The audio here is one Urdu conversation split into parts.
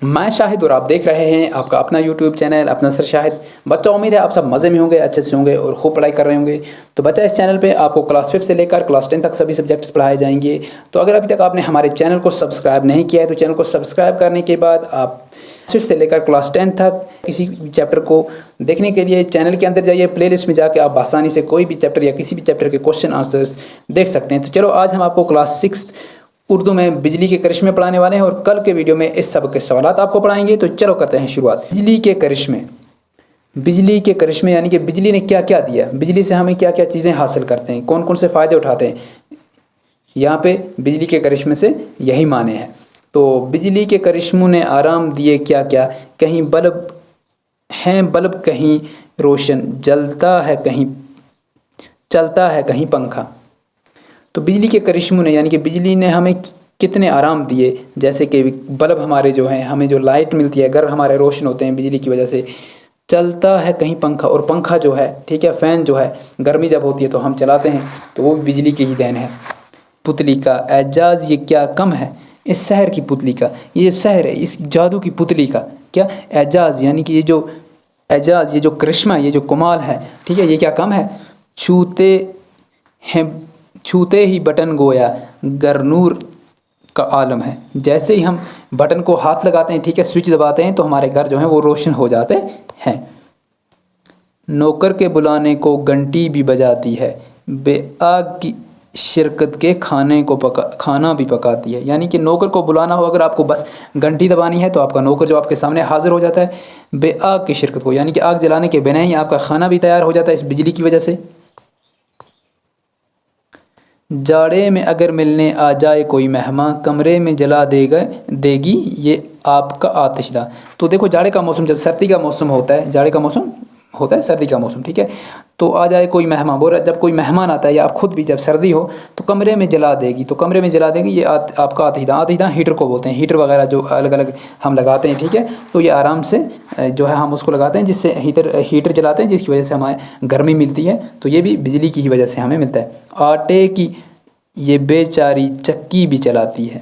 میں شاہد اور آپ دیکھ رہے ہیں آپ کا اپنا یوٹیوب چینل اپنا سر شاہد۔ بچہ امید ہے آپ سب مزے میں ہوں گے، اچھے سے ہوں گے اور خوب پڑھائی کر رہے ہوں گے۔ تو بچہ اس چینل پہ آپ کو کلاس 5 سے لے کر کلاس 10 تک سبھی سبجیکٹس پڑھائے جائیں گے۔ تو اگر ابھی تک آپ نے ہمارے چینل کو سبسکرائب نہیں کیا ہے تو چینل کو سبسکرائب کرنے کے بعد آپ 5 سے لے کر کلاس 10 تک کسی چیپٹر کو دیکھنے کے لیے چینل کے اندر جائیے، پلے لسٹ میں جا کے آپ بآسانی سے کوئی بھی چیپٹر یا کسی بھی چیپٹر کے کوشچن آنسرس دیکھ سکتے ہیں۔ تو چلو آج ہم آپ کو کلاس 6 اردو میں بجلی کے کرشمے پڑھانے والے ہیں اور کل کے ویڈیو میں اس سبق کے سوالات آپ کو پڑھائیں گے۔ تو چلو کرتے ہیں شروعات۔ بجلی کے کرشمے، بجلی کے کرشمے یعنی کہ بجلی نے کیا کیا دیا، بجلی سے ہمیں کیا کیا چیزیں حاصل کرتے ہیں، کون کون سے فائدے اٹھاتے ہیں۔ یہاں پہ بجلی کے کرشمے سے یہی معنی ہے۔ تو بجلی کے کرشموں نے آرام دیے کیا کیا، کہیں بلب ہیں بلب کہیں روشن، جلتا ہے کہیں چلتا ہے کہیں پنکھا۔ تو بجلی کے کرشموں نے یعنی کہ بجلی نے ہمیں کتنے آرام دیے، جیسے کہ بلب ہمارے جو ہیں، ہمیں جو لائٹ ملتی ہے، گھر ہمارے روشن ہوتے ہیں بجلی کی وجہ سے، چلتا ہے کہیں پنکھا، اور پنکھا جو ہے ٹھیک ہے، فین جو ہے گرمی جب ہوتی ہے تو ہم چلاتے ہیں تو وہ بجلی کی ہی دین ہے۔ پتلی کا اعجاز یہ کیا کم ہے، اس سحر کی پتلی کا، یہ سحر ہے اس جادو کی پتلی کا کیا اعجاز، یعنی کہ یہ جو اعجاز، یہ جو کرشمہ، یہ جو کمال ہے ٹھیک ہے، یہ کیا کم ہے۔ چھوتے ہیں چھوتے ہی بٹن گویا گر نور کا عالم ہے، جیسے ہی ہم بٹن کو ہاتھ لگاتے ہیں ٹھیک ہے، سوئچ دباتے ہیں تو ہمارے گھر جو ہیں وہ روشن ہو جاتے ہیں۔ نوکر کے بلانے کو گھنٹی بھی بجاتی ہے، بے آگ کی شرکت کے کھانا بھی پکاتی ہے، یعنی کہ نوکر کو بلانا ہو، اگر آپ کو بس گھنٹی دبانی ہے تو آپ کا نوکر جو آپ کے سامنے حاضر ہو جاتا ہے۔ بے آگ کی شرکت کو یعنی کہ آگ جلانے کے بنا ہی آپ کا کھانا بھی تیار ہو جاتا ہے اس بجلی کی وجہ سے۔ جاڑے میں اگر ملنے آ جائے کوئی مہماں، کمرے میں جلا دے گی یہ آپ کا آتش داں۔ تو دیکھو جاڑے کا موسم، جب سردی کا موسم ہوتا ہے، جاڑے کا موسم ہوتا ہے سردی کا موسم ٹھیک ہے، تو آ جائے کوئی مہمان، بول رہا جب کوئی مہمان آتا ہے یا آپ خود بھی جب سردی ہو تو کمرے میں جلا دے گی، تو کمرے میں جلا دے گی یہ آپ کا آتش داں۔ آتش داں ہیٹر کو بولتے ہیں، ہیٹر وغیرہ جو الگ الگ ہم لگاتے ہیں ٹھیک ہے، تو یہ آرام سے جو ہے ہم اس کو لگاتے ہیں جس سے ہیٹر جلاتے ہیں جس کی وجہ سے ہمیں گرمی ملتی ہے، تو یہ بھی بجلی کی ہی وجہ سے ہمیں ملتا ہے۔ آٹے کی یہ بیچاری چکی بھی چلاتی ہے،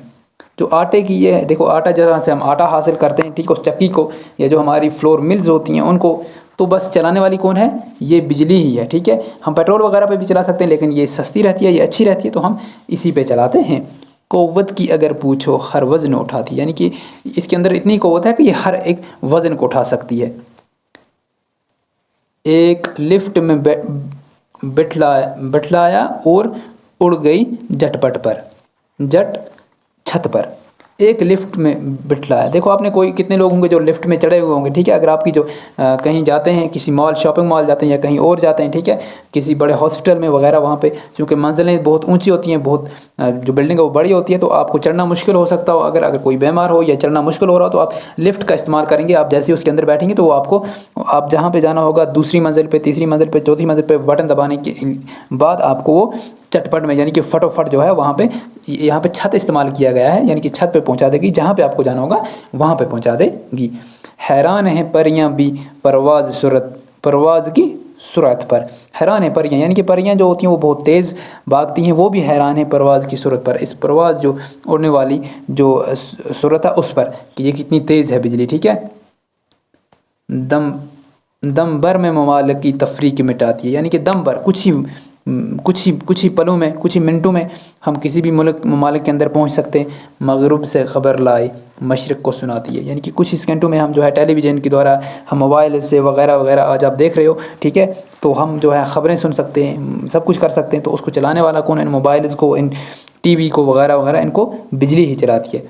جو آٹے کی یہ دیکھو آٹا جہاں سے ہم آٹا حاصل کرتے ہیں ٹھیک ہے، اس چکی کو یا جو ہماری فلور ملز ہوتی ہیں ان کو تو بس چلانے والی کون ہے، یہ بجلی ہی ہے ٹھیک ہے۔ ہم پیٹرول وغیرہ پہ بھی چلا سکتے ہیں لیکن یہ سستی رہتی ہے، یہ اچھی رہتی ہے تو ہم اسی پہ چلاتے ہیں۔ قوت کی اگر پوچھو ہر وزن اٹھاتی، یعنی کہ اس کے اندر اتنی قوت ہے کہ یہ ہر ایک وزن کو اٹھا سکتی ہے۔ ایک لفٹ میں بٹھلایا اور اڑ گئی جٹ پٹ پر، جٹ چھت پر۔ ایک لفٹ میں بٹھلایا، دیکھو آپ نے کوئی کتنے لوگ ہوں گے جو لفٹ میں چڑھے ہوئے ہوں گے ٹھیک ہے، اگر آپ کی جو کہیں جاتے ہیں کسی مال شاپنگ مال جاتے ہیں یا کہیں اور جاتے ہیں ٹھیک ہے، کسی بڑے ہاسپٹل میں وغیرہ، وہاں پہ چونکہ منزلیں بہت اونچی ہوتی ہیں، بہت جو بلڈنگ ہے وہ بڑی ہوتی ہے تو آپ کو چڑھنا مشکل ہو سکتا ہو، اگر کوئی بیمار ہو یا چڑھنا مشکل ہو رہا ہو تو آپ لفٹ کا استعمال کریں گے۔ آپ جیسے ہی اس کے اندر بیٹھیں گے تو وہ آپ جہاں پہ جانا ہوگا دوسری منزل پہ، تیسری منزل پہ، چوتھی منزل پہ بٹن دبانے کے بعد آپ کو وہ چٹپٹ میں یعنی کہ فٹوفٹ جو ہے وہاں پہ یہاں پہ چھت استعمال کیا گیا ہے، یعنی کہ چھت پہ پہنچا دے گی، جہاں پہ آپ کو جانا ہوگا وہاں پہ پہنچا دے گی۔ حیران ہیں پریاں بھی پرواز کی سرعت پر، حیران ہیں پریاں یعنی کہ پریاں جو ہوتی ہیں وہ بہت تیز بھاگتی ہیں، وہ بھی حیران ہیں پرواز کی سرعت پر، اس پرواز جو اڑنے والی جو سرعت ہے اس پر کہ یہ کتنی تیز ہے بجلی ٹھیک ہے۔ دم بھر میں ممالک کی تفریق مٹاتی ہے، یعنی کہ دم بھر کچھ ہی پلوں میں، کچھ ہی منٹوں میں ہم کسی بھی ممالک کے اندر پہنچ سکتے ہیں۔ مغرب سے خبر لائے مشرق کو سناتی ہے، یعنی کہ کچھ ہی سیکنڈوں میں ہم جو ہے ٹیلی ویژن کے دوارا، ہم موبائل سے وغیرہ وغیرہ آج آپ دیکھ رہے ہو ٹھیک ہے، تو ہم جو ہے خبریں سن سکتے ہیں، سب کچھ کر سکتے ہیں، تو اس کو چلانے والا کون، ان موبائلز کو، ان ٹی وی کو وغیرہ وغیرہ، ان کو بجلی ہی چلاتی ہے۔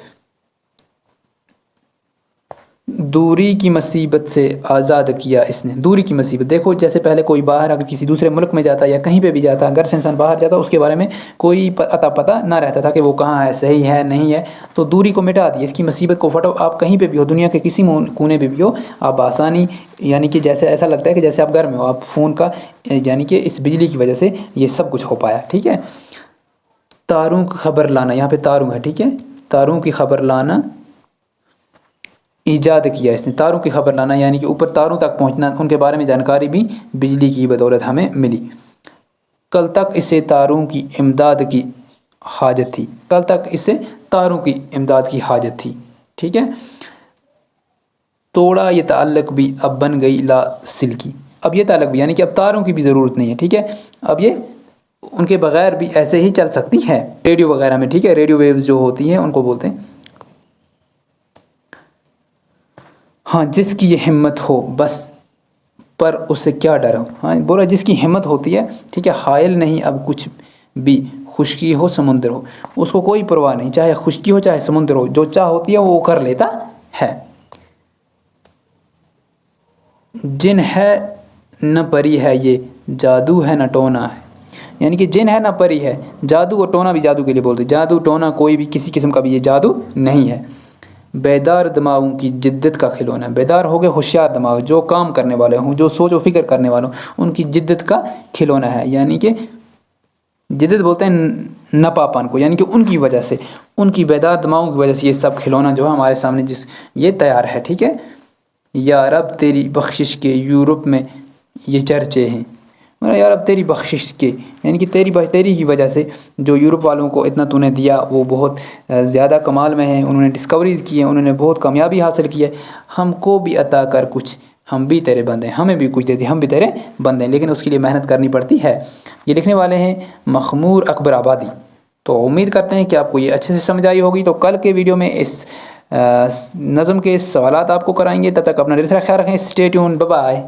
دوری کی مصیبت سے آزاد کیا اس نے، دوری کی مصیبت، دیکھو جیسے پہلے کوئی باہر اگر کسی دوسرے ملک میں جاتا یا کہیں پہ بھی جاتا، گھر سے انسان باہر جاتا اس کے بارے میں کوئی پتہ نہ رہتا تھا کہ وہ کہاں ہے، صحیح ہے نہیں ہے، تو دوری کو مٹا دی، اس کی مصیبت کو پھٹو، آپ کہیں پہ بھی ہو، دنیا کے کسی کونے پہ بھی ہو، آپ آسانی یعنی کہ جیسے ایسا لگتا ہے کہ جیسے آپ گھر میں ہو، آپ فون کا یعنی کہ اس بجلی کی وجہ سے یہ سب کچھ ہو پایا ٹھیک ہے۔ تاروں کی خبر لانا، یہاں پہ تاروں ہے ٹھیک ہے، تاروں کی خبر لانا ایجاد کیا اس نے، تاروں کی خبر لانا یعنی کہ اوپر تاروں تک پہنچنا، ان کے بارے میں جانکاری بھی بجلی کی بدولت ہمیں ملی۔ کل تک اسے تاروں کی امداد کی حاجت تھی، کل تک اسے تاروں کی امداد کی حاجت تھی ٹھیک ہے۔ توڑا یہ تعلق بھی اب بن گئی لا سل کی. اب یہ تعلق بھی یعنی کہ اب تاروں کی بھی ضرورت نہیں ہے. ٹھیک ہے، اب یہ ان کے بغیر بھی ایسے ہی چل سکتی ہے ریڈیو وغیرہ میں. ٹھیک ہے، ریڈیو ویوز جو ہوتی ہیں ان کو بولتے ہیں. ہاں جس کی یہ ہمت ہو بس پر اسے کیا ڈر ہو. ہاں بولا جس کی ہمت ہوتی ہے. ٹھیک ہے، حائل نہیں اب کچھ بھی، خشکی ہو سمندر ہو، اس کو کوئی پرواہ نہیں، چاہے خشکی ہو چاہے سمندر ہو، جو چاہ ہوتی ہے وہ کر لیتا ہے. جن ہے نہ پری ہے یہ جادو ہے نہ ٹونا ہے. یعنی کہ جن ہے نہ پری ہے، جادو اور ٹونا بھی جادو کے لیے بولتے ہیں. جادو ٹونا کوئی بھی کسی قسم کا بھی یہ جادو نہیں ہے. بیدار دماغوں کی جدت کا کھلونا. بیدار ہو گئے ہوشیار دماغ، جو کام کرنے والے ہوں، جو سوچ و فکر کرنے والوں، ان کی جدت کا کھلونا ہے. یعنی کہ جدت بولتے ہیں نپاپن کو، یعنی کہ ان کی وجہ سے، ان کی بیدار دماغوں کی وجہ سے یہ سب کھلونا جو ہے ہمارے سامنے یہ تیار ہے. ٹھیک ہے، یا رب تیری بخشش کے یورپ میں یہ چرچے ہیں. یا رب تیری بخشش کے یعنی کہ تیری ہی وجہ سے جو یورپ والوں کو اتنا تو نے دیا وہ بہت زیادہ کمال میں ہیں، انہوں نے ڈسکوریز کی ہیں، انہوں نے بہت کامیابی حاصل کی ہے. ہم کو بھی عطا کر کچھ، ہم بھی تیرے بندے ہیں، ہمیں بھی کچھ دے دی، ہم بھی تیرے بندے ہیں، لیکن اس کے لیے محنت کرنی پڑتی ہے. یہ لکھنے والے ہیں مخمور اکبر آبادی. تو امید کرتے ہیں کہ آپ کو یہ اچھے سے سمجھ آئی ہوگی. تو کل کے ویڈیو میں اس نظم کے سوالات آپ کو کرائیں گے. تب تک اپنا خیال رکھیں. Stay tune, bye bye.